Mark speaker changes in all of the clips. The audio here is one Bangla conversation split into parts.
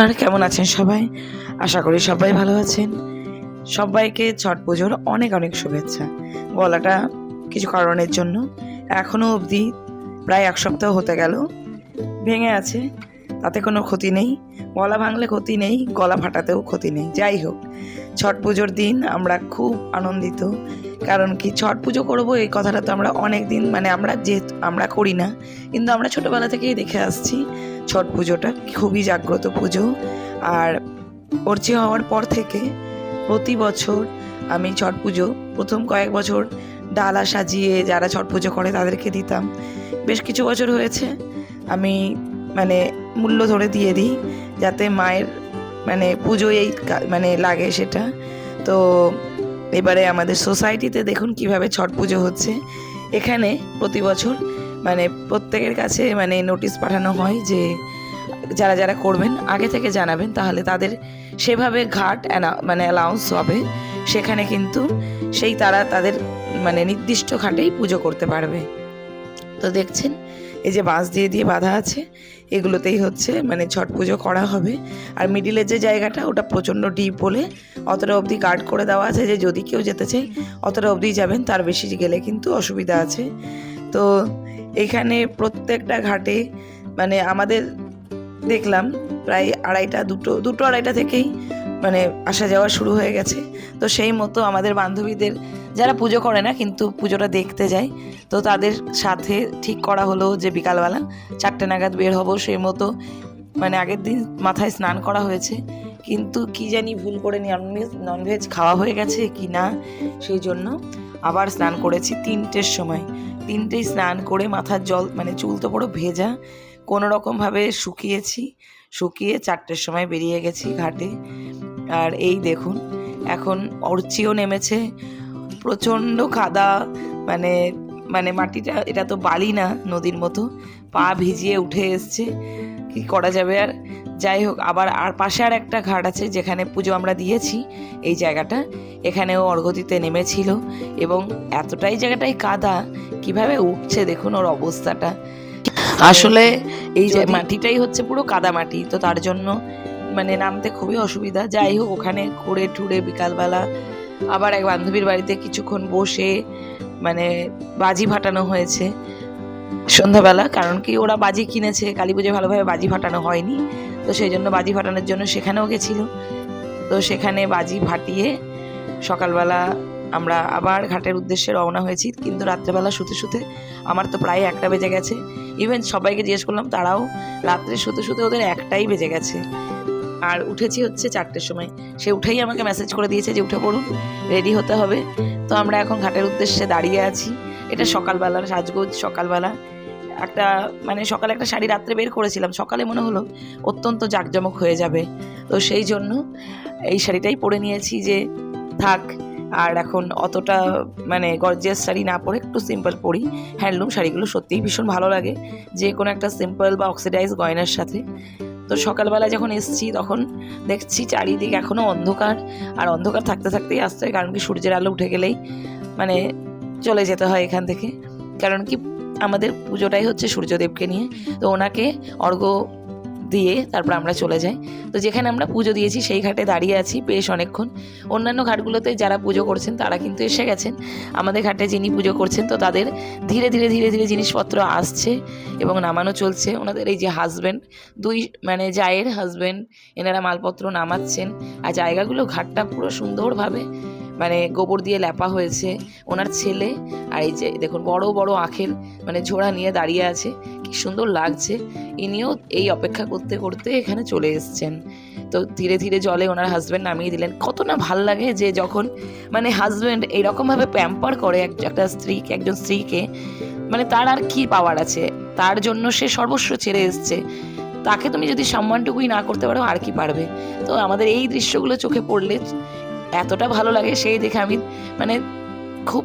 Speaker 1: আর কেমন আছেন সবাই? আশা করি সবাই ভালো আছেন। সবাইকে ছট পুজোর অনেক অনেক শুভেচ্ছা। গলাটা কিছু কারণের জন্য এখনও অবধি প্রায় এক সপ্তাহ হতে গেল ভেঙে আছে, তাতে কোনো ক্ষতি নেই। গলা ভাঙলে ক্ষতি নেই, গলা ফাটাতেও ক্ষতি নেই। যাই হোক, ছট পুজোর দিন আমরা খুব আনন্দিত। কারণ কি, ছট পুজো করবো এই কথাটা তো আমরা অনেক দিন আমরা করি না, কিন্তু আমরা ছোটোবেলা থেকেই দেখে আসছি ছট পুজোটা খুবই জাগ্রত পুজো। আর অর্চি হওয়ার পর থেকে প্রতি বছর আমি ছট পুজো প্রথম কয়েক বছর ডালা সাজিয়ে যারা ছট পুজো করে তাদেরকে দিতাম। বেশ কিছু বছর হয়েছে আমি মূল্য ধরে দিয়ে দিই, যাতে মায়ের পুজোয় লাগে সেটা। তো এবারে আমাদের সোসাইটিতে দেখুন কিভাবে ছট পুজো হচ্ছে। এখানে প্রতি বছর প্রত্যেকের কাছে নোটিশ পাঠানো হয় যে যারা যারা করবেন আগে থেকে জানাবেন, তাহলে তাদের সেভাবে ঘাট অ্যালাউন্স হবে। সেখানে কিন্তু তারা তাদের নির্দিষ্ট ঘাটেই পুজো করতে পারবে। তো দেখছেন এই যে বাঁশ দিয়ে দিয়ে বাঁধা আছে, এগুলোতেই হচ্ছে ছট পুজো করা হবে। আর মিডিলের যে জায়গাটা ওটা প্রচণ্ড ডিপ বলে অতটা অবধি গার্ড করে দেওয়া আছে যে যদি কেউ যেতে চায় অতটা অবধি যাবেন, তার বেশি গেলে কিন্তু অসুবিধা আছে। তো এখানে প্রত্যেকটা ঘাটে আমাদের দেখলাম প্রায় দুটো আড়াইটা থেকেই আসা যাওয়া শুরু হয়ে গেছে। তো সেই মতো আমাদের বান্ধবীদের যারা পুজো করে না কিন্তু পুজোটা দেখতে যায়, তো তাদের সাথে ঠিক করা হলো যে বিকালবেলা 4টে নাগাদ বের হব। সেই মতো আগের দিন মাথায় স্নান করা হয়েছে, কিন্তু কি জানি ভুল করে ননভেজ খাওয়া হয়ে গেছে কি না, সেই জন্য আবার স্নান করেছি 3টের সময়। 3টেই স্নান করে মাথার জল চুল তো পুরো ভেজা, কোনো রকমভাবে শুকিয়ে 4টের সময় বেরিয়ে গেছি ঘাটে। আর এই দেখুন এখন অর্চিও নেমেছে, প্রচণ্ড কাদা, মাটিটা, এটা তো বালি না নদীর মতো, পা ভিজিয়ে উঠে এসছে, কি করা যাবে। আর যাই হোক, আর পাশে আর একটা ঘাট আছে যেখানে পুজো আমরা দিয়েছি, এই জায়গাটা, এখানেও অর্ঘ্য দিতে নেমেছিল এবং এতটাই জায়গাটাই কাদা, কিভাবে উঠছে দেখুন ওর অবস্থাটা। আসলে এই যে মাটিটাই হচ্ছে পুরো কাদা মাটি, তো তার জন্য নামতে খুবই অসুবিধা। যাই হোক, ওখানে ঘুরে টুরে বিকালবেলা আবার এক বান্ধবীর বাড়িতে কিছুক্ষণ বসে বাজি ফাটানো হয়েছে সন্ধ্যাবেলা। কারণ কি, ওরা বাজি কিনেছে, কালী পুজোয় ভালোভাবে বাজি ফাটানো হয়নি, তো সেই জন্য বাজি ফাটানোর জন্য সেখানেও গেছিল। তো সেখানে বাজি ফাটিয়ে সকালবেলা আমরা আবার ঘাটের উদ্দেশ্যে রওনা হয়েছি। কিন্তু রাত্রেবেলা শুতে আমার তো প্রায় 1টা বেজে গেছে। ইভেন সবাইকে জিজ্ঞেস করলাম, তারাও রাত্রে শুতে ওদের 1টাই বেজে গেছে। আর উঠেছি হচ্ছে 4টের সময়। সে উঠেই আমাকে মেসেজ করে দিয়েছে যে উঠে পড়ুন, রেডি হতে হবে। তো আমরা এখন ঘাটের উদ্দেশ্যে দাঁড়িয়ে আছি। এটা সকালবেলার সাজগোজ। সকালবেলা একটা সকালে একটা শাড়ি রাত্রে বের করেছিলাম, সকালে মনে হলো অত্যন্ত জাঁকজমক হয়ে যাবে, তো সেই জন্য এই শাড়িটাই পরে নিয়েছি যে থাক। আর এখন অতটা গর্জিয়াস শাড়ি না পরে একটু সিম্পল পরি। হ্যান্ডলুম শাড়িগুলো সত্যিই ভীষণ ভালো লাগে যে কোনো একটা সিম্পল বা অক্সিডাইজ গয়নার সাথে। তো সকালবেলা যখন এসেছি তখন দেখছি চারিদিক এখনও অন্ধকার, আর অন্ধকার থাকতে থাকতেই আসতে হয়, কারণ কি সূর্যের আলো উঠে গেলেই চলে যেতে হয় এখান থেকে। কারণ কি, আমাদের পুজোটাই হচ্ছে সূর্যদেবকে নিয়ে, তো ওনাকে অর্ঘ্য দিয়ে তারপর আমরা চলে যাই। তো যেখানে আমরা পুজো দিয়েছি সেই ঘাটে দাঁড়িয়ে আছি বেশ অনেকক্ষণ। অন্যান্য ঘাটগুলোতে যারা পুজো করছেন তারা কিন্তু এসে গেছেন, আমাদের ঘাটে যিনি পুজো করছেন তো তাদের ধীরে ধীরে ধীরে ধীরে জিনিসপত্র আসছে এবং নামানো চলছে। ওনাদের এই যে হাজব্যান্ড, দুই জায়ের হাজব্যান্ড, এনারা মালপত্র নামাচ্ছেন। আর জায়গাগুলো, ঘাটটা পুরো সুন্দরভাবে গোবর দিয়ে লেপা হয়েছে। ওনার ছেলে আর এই যে দেখুন বড় বড় আখের ঝোড়া নিয়ে দাঁড়িয়ে আছে, কি সুন্দর লাগছে। ইনিও এই অপেক্ষা করতে করতে এখানে চলে এসছেন। তো ধীরে ধীরে জলে ওনার হাজব্যান্ড নামিয়ে দিলেন। কত না ভাল লাগে যে যখন হাজব্যান্ড এইরকমভাবে প্যাম্পার করে একজন স্ত্রীকে, তার আর কি পাওয়ার আছে, তার জন্য সে সর্বস্ব ছেড়ে এসছে, তাকে তুমি যদি সম্মানটুকুই না করতে পারো আর কি পারবে। তো আমাদের এই দৃশ্যগুলো চোখে পড়লে এতটা ভালো লাগে, সেই দেখে আমি খুব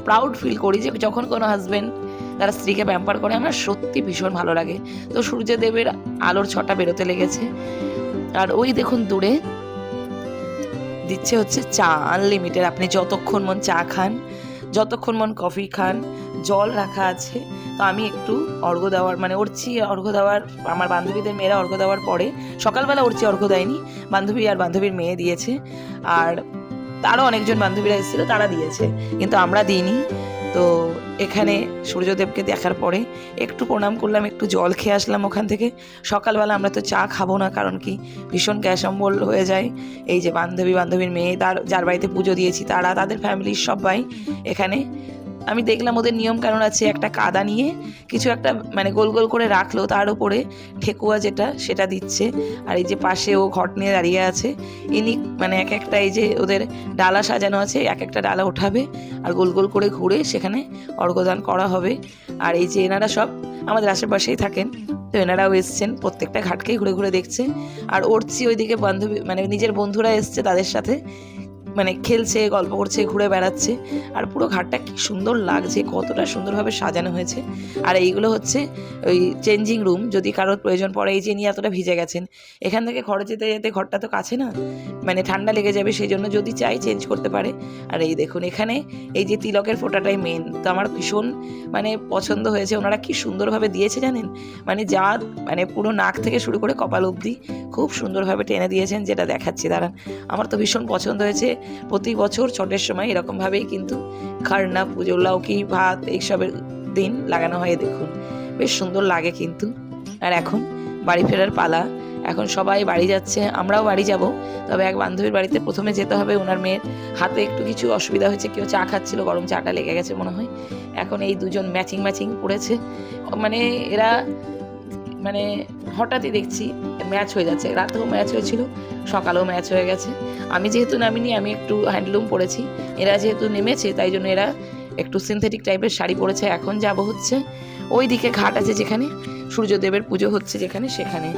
Speaker 1: প্রাউড ফিল করি যে যখন কোনো হাজব্যান্ড তার স্ত্রীকে প্যাম্পার করে, আমার সত্যি ভীষণ ভালো লাগে। তো সূর্যদেবের আলোর ছটা বেরোতে লেগেছে। আর ওই দেখুন দূরে দিচ্ছে হচ্ছে চা, আনলিমিটেড, আপনি যতক্ষণ মন চা খান। যতক্ষণ মন কফি খান, জল রাখা আছে। তো আমি একটু অর্ঘ্য দেওয়ার মানে উঠছি, অর্ঘ্য দেওয়ার আমার বান্ধবীদের মেয়েরা অর্ঘ্য দেওয়ার পরে সকালবেলা উঠছি, অর্ঘ্য দেয়নি, বান্ধবী আর বান্ধবীর মেয়ে দিয়েছে, আর তারও অনেকজন বান্ধবীরা এসেছিলো তারা দিয়েছে, কিন্তু আমরা দিইনি। তো এখানে সূর্যদেবকে দেখার পরে একটু প্রণাম করলাম, একটু জল খেয়ে আসলাম ওখান থেকে। সকালবেলা আমরা তো চা খাবো না, কারণ কি ভীষণ গ্যাস অম্বল হয়ে যায়। এই যে বান্ধবীর মেয়ে, যার বাড়িতে পুজো দিয়েছি তাদের ফ্যামিলির সবাই এখানে। আমি দেখলাম ওদের নিয়ম কানুন আছে, একটা কাদা নিয়ে কিছু একটা মানে গোল গোল করে রাখলো, তার উপরে ঠেকুয়া সেটা দিচ্ছে। আর এই যে পাশে ও ঘট নিয়ে দাঁড়িয়ে আছে, ইনি মানে এক একটা এই যে ওদের ডালা সাজানো আছে, এক একটা ডালা ওঠাবে আর গোল গোল করে ঘুরে সেখানে অর্ঘ্যদান করা হবে। আর এই যে এনারা সব আমাদের আশেপাশেই থাকেন, তো এনারাও এসছেন, প্রত্যেকটা ঘাটকেই ঘুরে ঘুরে দেখছে। আর ওরছি ওইদিকে বান্ধবী মানে নিজের বন্ধুরা এসছে, তাদের সাথে মানে খেলছে, গল্প করছে, ঘুরে বেড়াচ্ছে। আর পুরো ঘাটটা কি সুন্দর লাগছে, কতটা সুন্দরভাবে সাজানো হয়েছে। আর এইগুলো হচ্ছে ওই চেঞ্জিং রুম, যদি কারোর প্রয়োজন পড়ে। এই যে নিয়ে এতটা ভিজে গেছেন, এখান থেকে ঘরে যেতে যেতে ঘরটা তো কাছে না, মানে ঠান্ডা লেগে যাবে, সেই জন্য যদি চাই চেঞ্জ করতে পারে। আর এই দেখুন এখানে এই যে তিলকের ফোঁটাটাই মেন, তো আমার ভীষণ মানে পছন্দ হয়েছে। ওনারা কি সুন্দরভাবে দিয়েছে জানেন, মানে যা মানে পুরো নাক থেকে শুরু করে কপাল অবধি খুব সুন্দরভাবে টেনে দিয়েছেন, যেটা দেখাচ্ছি দাঁড়ান। আমার তো ভীষণ পছন্দ হয়েছে। প্রতি বছর ছটের সময় এরকমভাবেই কিন্তু খারনা, পুজো, লৌকি, ভাত এইসবের দিন লাগানো হয়। দেখুন বেশ সুন্দর লাগে কিন্তু। আর এখন বাড়ি ফেরার পালা, এখন সবাই বাড়ি যাচ্ছে, আমরাও বাড়ি যাব। তবে এক বান্ধবীর বাড়িতে প্রথমে যেতে হবে, ওনার মেয়ের হাতে একটু কিছু অসুবিধা হয়েছে, কেউ চা খাচ্ছিল, গরম চাটা লেগে গেছে মনে হয়। এখন এই দুজন ম্যাচিং পড়েছে, মানে এরা মানে হঠাৎই দেখছি ম্যাচ হয়ে যাচ্ছে। রাতেও ম্যাচ হয়েছিল, সকালেও ম্যাচ হয়ে গেছে। আমি যেহেতু নামিনি, আমি একটু হ্যান্ডলুম পরেছি, এরা যেহেতু নেমেছে তাই জন্য এরা একটু সিনথেটিক টাইপের শাড়ি পরেছে। এখন যাব হচ্ছে ওই দিকে ঘাট আছে যেখানে সূর্যদেবের পুজো হচ্ছে, যেখানে সেখানে